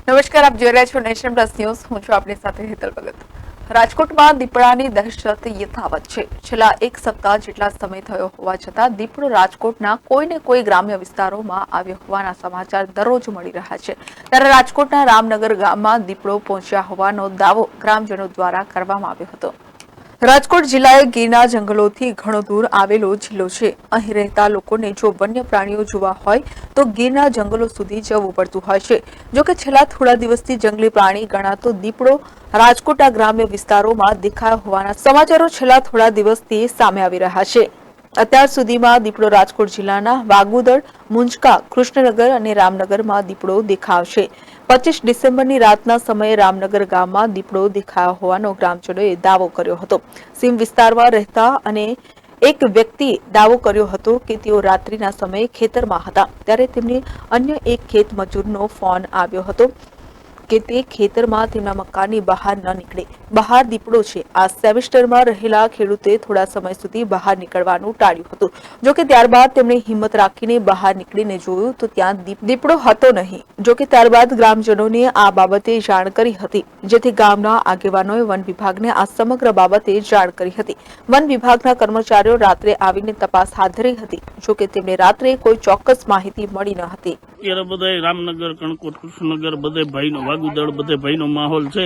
નમસ્કાર, આપ જોઈ રહ્યા છો નેશન પ્લસ ન્યૂઝ. હું છું આપની સાથે હેતલ ભગત. રાજકોટમાં દીપડાની દહેશત યથાવત છે. છેલ્લા એક સપ્તાહ જેટલા સમય થયો હોવા છતાં દીપડો રાજકોટના કોઈને કોઈ ગ્રામ્ય વિસ્તારોમાં આવ્યો હોવાના સમાચાર દરરોજ મળી રહ્યા છે. ત્યારે રાજકોટના રામનગર ગામમાં દીપડો પહોંચ્યા હોવાનો દાવો ગ્રામજનો દ્વારા કરવામાં આવ્યો હતો. રાજકોટ જિલ્લાએ ગીરના જંગલોથી ઘણો દૂર આવેલો જિલ્લો છે. અહીં રહેતા લોકોને જો વન્ય પ્રાણીઓ જોવા હોય તો ગીરના જંગલો સુધી જવું પડતું હોય છે. જોકે છેલ્લા થોડા દિવસથી જંગલી પ્રાણી ગણાતો દીપડો રાજકોટના ગ્રામ્ય વિસ્તારોમાં દેખાયો હોવાના સમાચારો છેલ્લા થોડા દિવસથી સામે આવી રહ્યા છે. અત્યાર સુધીમાં દીપડો રાજકોટ જિલ્લાના વાગુદળ, મુંજકા, કૃષ્ણનગર અને રામનગરમાં દીપડો દેખાયો છે. 25 ડિસેમ્બરની રાતના સમયે રામનગર ગામમાં દીપડો દેખાયો હોવાનો ગ્રામજનોએ દાવો કર્યો હતો. સીમ વિસ્તારમાં રહેતા અને એક વ્યક્તિએ દાવો કર્યો હતો કે તેઓ રાત્રિના સમયે ખેતરમાં હતા ત્યારે તેમને અન્ય એક ખેત મજૂરનો ફોન આવ્યો હતો કે તે ખેતરમાં તેમના મકાનની બહાર ન નીકળે. બહાર દીપડો છે. આ સેમિસ્ટરમાં રહેલા ખેડૂતે થોડા સમય સુધી બહાર નીકળવાનું ટાળ્યું હતું. જોકે ત્યારબાદ તેમણે હિંમત રાખીને બહાર નીકળીને જોયું તો ત્યાં દીપડો હતો નહીં. જોકે ત્યારબાદ ગ્રામજનોને આ બાબતે જાણ કરી હતી, જેથી ગામના આગેવાનોએ વન વિભાગને આ સમગ્ર બાબતે જાણ કરી હતી. વન વિભાગના કર્મચારીઓ રાત્રે આવીને તપાસ હાથ ધરી હતી. જોકે તેમને રાત્રે કોઈ ચોક્કસ માહિતી મળી ન હતી. બધા રામનગર, કણકોટ, કૃષ્ણનગર બધે ભાઈનો વાગુદળ બધે ભાઈનો માહોલ છે.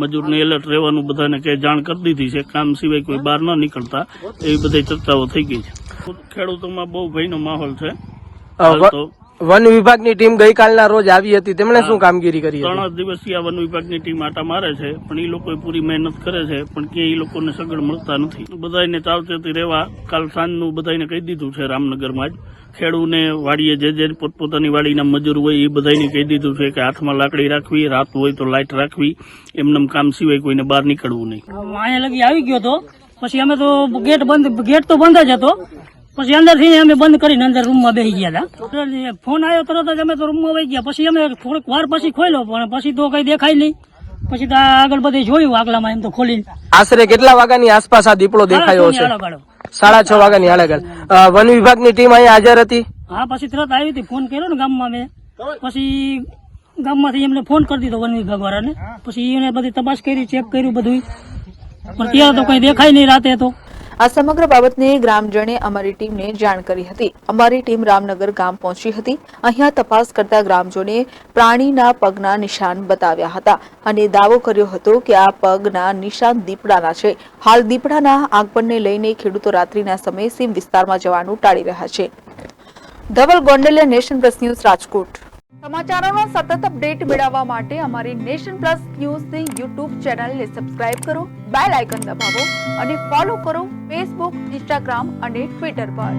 મજૂરને એલર્ટ રહેવાનું બધાને કઈ જાણ કરી દીધી છે. કામ સિવાય કોઈ બહાર ન નીકળતા એવી બધી ચર્ચાઓ થઈ ગઈ છે. ખેડૂતોમાં બહુ ભયનો માહોલ છે. વન વિભાગની ટીમ ગઈકાલના રોજ આવી હતી, તેમણે શું કામગીરી કરી? 3 દિવસથી આ વન વિભાગની ટીમ આટા મારે છે, પણ એ લોકો પૂરી મહેનત કરે છે, પણ ક્યાંય એ લોકોને સગવડ મળતા નથી. બધાને સાવચેતી રહેવા કાલ સાંજનું બધાને કહી દીધું છે. રામનગરમાં જ ખેડૂને વાડીએ જે પોતપોતાની વાડીના મજૂર હોય એ બધાને કહી દીધું છે કે હાથમાં લાકડી રાખવી, રાત હોય તો લાઇટ રાખવી, એમનેમ કામ સિવાય કોઈને બહાર નીકળવું નહીં. અહીંયા લગી આવી ગયો તો પછી અમે તો ગેટ તો બંધ જ હતો. પછી અંદરથી અમે બંધ કરીને અંદર રૂમમાં બેસી ગયા હતા. ફોન આવ્યો તરત જ અમે તો રૂમમાં વહી ગયા. પછી અમે થોડીક વાર પછી ખોલ્યો, પણ પછી તો કઈ દેખાય નહીં. પછી તો આગળ બધે જોયું આગલામાં એમ તો ખોલીને. આશરે કેટલા વાગ્યાની આસપાસ આ દીપડો દેખાયો છે? 6:30 વાગ્યાની આડેગાળ. વન વિભાગની ટીમ અહીંયા હાજર હતી? હા, પછી તરત આવી હતી. ફોન કર્યો ને ગામમાં મેં. પછી ગામમાંથી એમને ફોન કરી દીધો વન વિભાગ વાળાને. પછી એને બધી તપાસ કરી, ચેક કર્યું બધું, પણ ત્યારે તો કઈ દેખાય નહીં રાતે તો. આ સમગ્ર બાબતને ગ્રામજને અમારી ટીમને જાણ કરી હતી. અમારી ટીમ રામનગર ગામ પહોંચી હતી. અહીંયા તપાસ કરતા ગ્રામજનોએ પ્રાણીના પગના નિશાન બતાવ્યા હતા અને દાવો કર્યો હતો કે આ પગના નિશાન દીપડાના છે. હાલ દીપડાના આગમનને લઈને ખેડૂતો રાત્રિના સમયે સીમ વિસ્તારમાં જવાનું ટાળી રહ્યા છે. Dhaval Gondaliya, Nation Plus News, Rajkot. સમાચારોનો સતત અપડેટ મેળવવા માટે અમારી નેશન પ્લસ ન્યૂઝની યુટ્યુબ ચેનલને સબસ્ક્રાઇબ કરો, બેલ આઇકન દબાવો અને ફોલો કરો ફેસબુક, ઇન્સ્ટાગ્રામ અને ટ્વિટર પર.